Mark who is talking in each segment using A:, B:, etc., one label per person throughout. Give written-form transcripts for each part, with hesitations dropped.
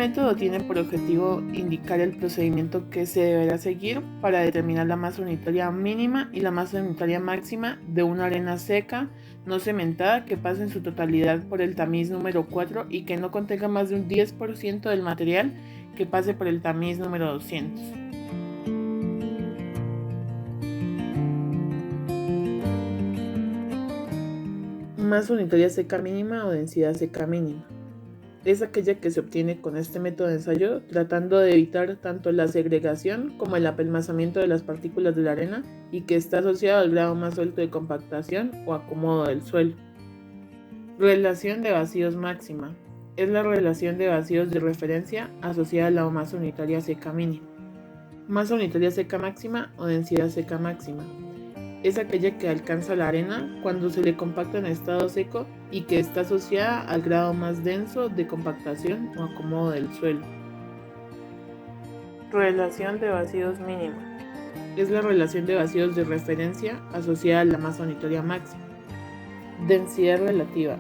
A: método tiene por objetivo indicar el procedimiento que se deberá seguir para determinar la masa unitaria mínima y la masa unitaria máxima de una arena seca, no cementada, que pase en su totalidad por el tamiz número 4 y que no contenga más de un 10% del material que pase por el tamiz número 200. Masa unitaria seca mínima o densidad seca mínima. Es aquella que se obtiene con este método de ensayo, tratando de evitar tanto la segregación como el apelmazamiento de las partículas de la arena y que está asociado al grado más alto de compactación o acomodo del suelo. Relación de vacíos máxima. Es la relación de vacíos de referencia asociada a la masa unitaria seca mínima. Masa unitaria seca máxima o densidad seca máxima. Es aquella que alcanza la arena cuando se le compacta en estado seco y que está asociada al grado más denso de compactación o acomodo del suelo. Relación de vacíos mínima. Es la relación de vacíos de referencia asociada a la masa unitaria máxima. Densidad relativa.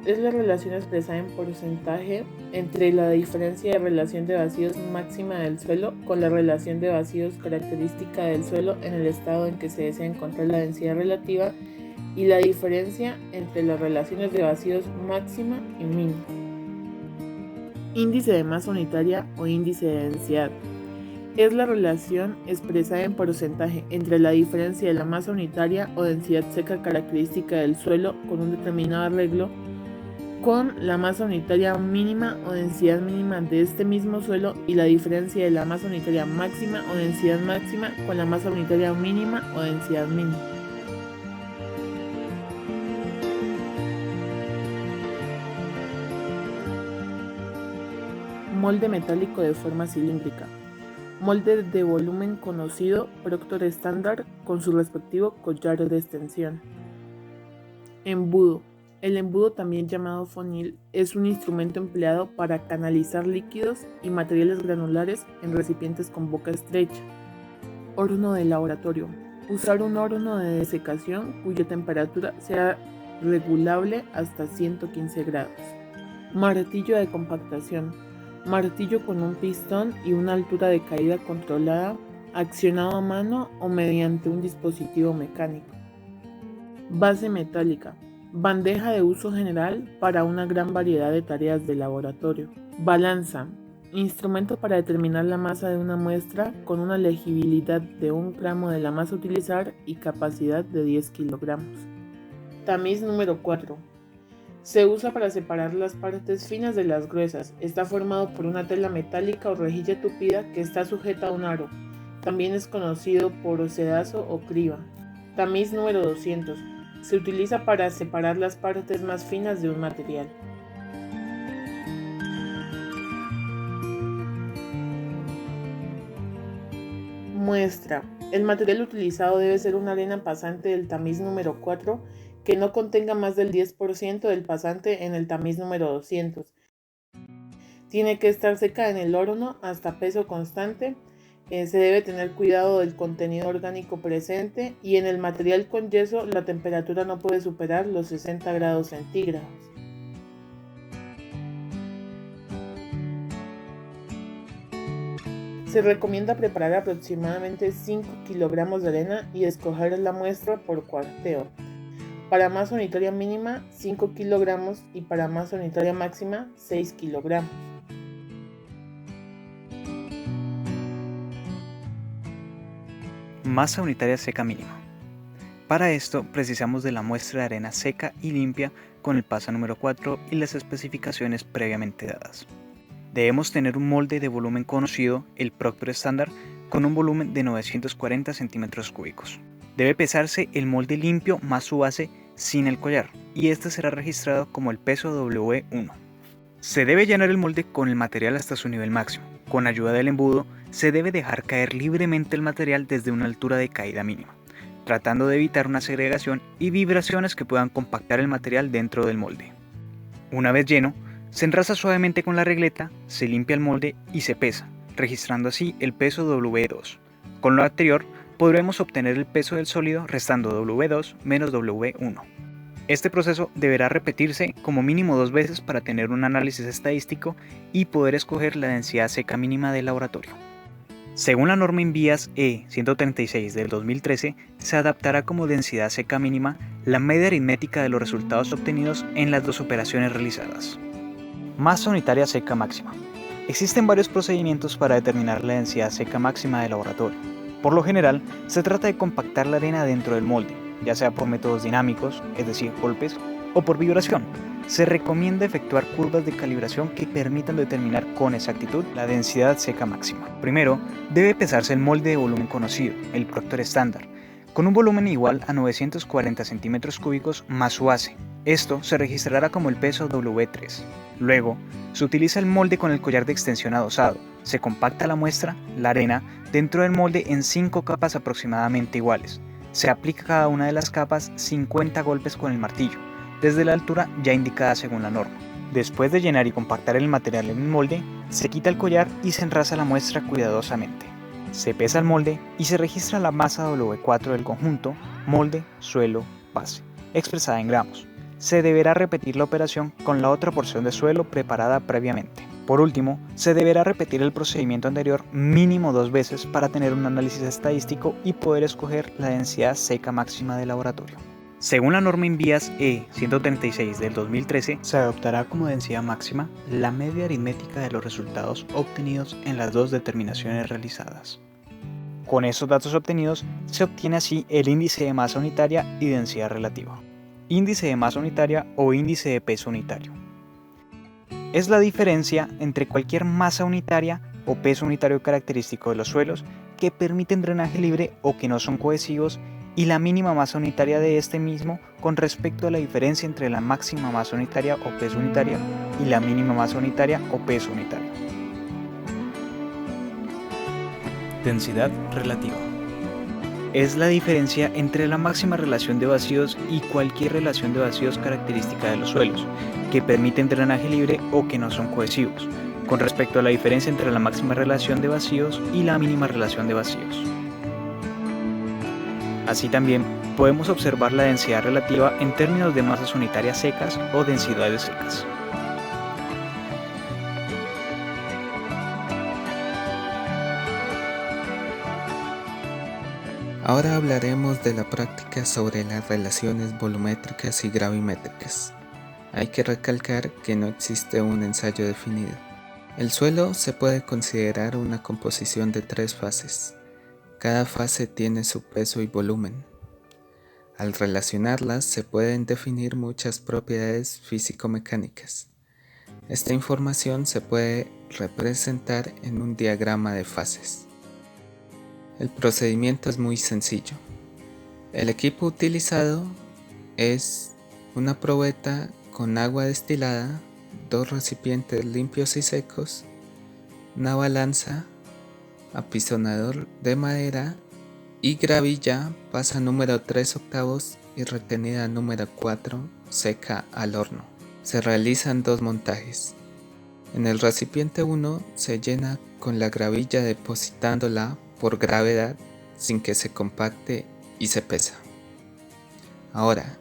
A: Es la relación expresada en porcentaje entre la diferencia de relación de vacíos máxima del suelo con la relación de vacíos característica del suelo en el estado en que se desea encontrar la densidad relativa y la diferencia entre las relaciones de vacíos máxima y mínima. Índice de masa unitaria o índice de densidad. Es la relación expresada en porcentaje entre la diferencia de la masa unitaria o densidad seca característica del suelo con un determinado arreglo con la masa unitaria mínima o densidad mínima de este mismo suelo y la diferencia de la masa unitaria máxima o densidad máxima con la masa unitaria mínima o densidad mínima. Molde metálico de forma cilíndrica. Molde de volumen conocido, Proctor estándar, con su respectivo collar de extensión. Embudo. El embudo, también llamado fonil, es un instrumento empleado para canalizar líquidos y materiales granulares en recipientes con boca estrecha. Horno de laboratorio. Usar un horno de desecación cuya temperatura sea regulable hasta 115 grados. Martillo de compactación. Martillo con un pistón y una altura de caída controlada, accionado a mano o mediante un dispositivo mecánico. Base metálica. Bandeja de uso general para una gran variedad de tareas de laboratorio. Balanza. Instrumento para determinar la masa de una muestra con una legibilidad de 1 gramo de la masa a utilizar y capacidad de 10 kilogramos. Tamiz número 4. Se usa para separar las partes finas de las gruesas. Está formado por una tela metálica o rejilla tupida que está sujeta a un aro. También es conocido por sedazo o criba. Tamiz número 200. Se utiliza para separar las partes más finas de un material. Muestra. El material utilizado debe ser una arena pasante del tamiz número 4 que no contenga más del 10% del pasante en el tamiz número 200. Tiene que estar seca en el horno hasta peso constante. Se debe tener cuidado del contenido orgánico presente y en el material con yeso la temperatura no puede superar los 60 grados centígrados. Se recomienda preparar aproximadamente 5 kilogramos de arena y escoger la muestra por cuarteo. Para masa unitaria mínima 5 kilogramos y para masa unitaria máxima 6 kilogramos.
B: Masa unitaria seca mínima. Para esto precisamos de la muestra de arena seca y limpia con el paso número 4 y las especificaciones previamente dadas. Debemos tener un molde de volumen conocido, el Proctor estándar, con un volumen de 940 centímetros cúbicos. Debe pesarse el molde limpio más su base sin el collar y este será registrado como el peso W1. Se debe llenar el molde con el material hasta su nivel máximo. Con ayuda del embudo se debe dejar caer libremente el material desde una altura de caída mínima, tratando de evitar una segregación y vibraciones que puedan compactar el material dentro del molde. Una vez lleno, se enrasa suavemente con la regleta, se limpia el molde y se pesa, registrando así el peso W2. Con lo anterior, podremos obtener el peso del sólido restando W2 menos W1. Este proceso deberá repetirse como mínimo 2 veces para tener un análisis estadístico y poder escoger la densidad seca mínima del laboratorio. Según la norma INVIAS E136 del 2013, se adaptará como densidad seca mínima la media aritmética de los resultados obtenidos en las dos operaciones realizadas. Masa unitaria seca máxima. Existen varios procedimientos para determinar la densidad seca máxima del laboratorio. Por lo general, se trata de compactar la arena dentro del molde, ya sea por métodos dinámicos, es decir, golpes, o por vibración. Se recomienda efectuar curvas de calibración que permitan determinar con exactitud la densidad seca máxima. Primero, debe pesarse el molde de volumen conocido, el Proctor estándar, con un volumen igual a 940 centímetros cúbicos más su base. Esto se registrará como el peso W3. Luego, se utiliza el molde con el collar de extensión adosado. Se compacta la muestra, la arena, dentro del molde en 5 capas aproximadamente iguales. Se aplica a cada una de las capas 50 golpes con el martillo, desde la altura ya indicada según la norma. Después de llenar y compactar el material en el molde, se quita el collar y se enrasa la muestra cuidadosamente. Se pesa el molde y se registra la masa W4 del conjunto, molde, suelo, base, expresada en gramos. Se deberá repetir la operación con la otra porción de suelo preparada previamente. Por último, se deberá repetir el procedimiento anterior mínimo 2 veces para tener un análisis estadístico y poder escoger la densidad seca máxima del laboratorio. Según la norma INVIAS E136 del 2013, se adoptará como densidad máxima la media aritmética de los resultados obtenidos en las dos determinaciones realizadas. Con estos datos obtenidos, se obtiene así el índice de masa unitaria y densidad relativa. Índice de masa unitaria o índice de peso unitario. Es la diferencia entre cualquier masa unitaria o peso unitario característico de los suelos que permiten drenaje libre o que no son cohesivos y la mínima masa unitaria de este mismo con respecto a la diferencia entre la máxima masa unitaria o peso unitaria y la mínima masa unitaria o peso unitario. Densidad relativa. Es la diferencia entre la máxima relación de vacíos y cualquier relación de vacíos característica de los suelos, que permiten drenaje libre o que no son cohesivos, con respecto a la diferencia entre la máxima relación de vacíos y la mínima relación de vacíos. Así también podemos observar la densidad relativa en términos de masas unitarias secas o densidades secas.
C: Ahora hablaremos de la práctica sobre las relaciones volumétricas y gravimétricas. Hay que recalcar que no existe un ensayo definido. El suelo se puede considerar una composición de 3 fases. Cada fase tiene su peso y volumen. Al relacionarlas se pueden definir muchas propiedades físico-mecánicas. Esta información se puede representar en un diagrama de fases. El procedimiento es muy sencillo. El equipo utilizado es una probeta con agua destilada, 2 recipientes limpios y secos, una balanza, apisonador de madera y gravilla, pasa número 3/8 y retenida número 4 seca al horno. Se realizan 2 montajes. En el recipiente 1 se llena con la gravilla depositándola por gravedad sin que se compacte y se pesa. Ahora,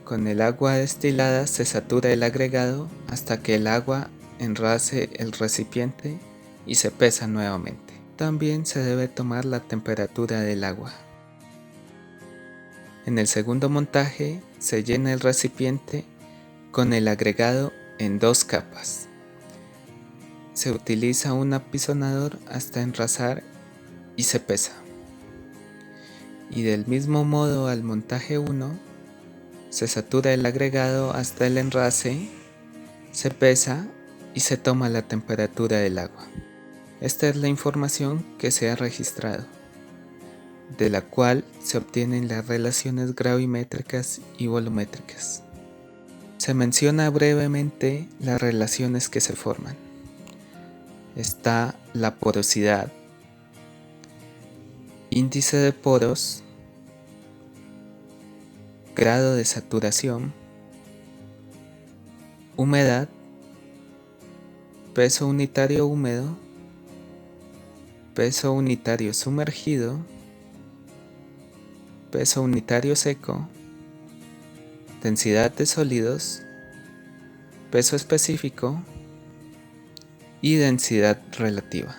C: con el agua destilada se satura el agregado hasta que el agua enrase el recipiente y se pesa nuevamente. También se debe tomar la temperatura del agua. En el segundo montaje se llena el recipiente con el agregado en 2 capas. Se utiliza un apisonador hasta enrasar y se pesa. Y del mismo modo al montaje 1, se satura el agregado hasta el enrase, se pesa y se toma la temperatura del agua. Esta es la información que se ha registrado, de la cual se obtienen las relaciones gravimétricas y volumétricas. Se menciona brevemente las relaciones que se forman. Está la porosidad, índice de poros, grado de saturación, humedad, peso unitario húmedo, peso unitario sumergido, peso unitario seco, densidad de sólidos, peso específico y densidad relativa.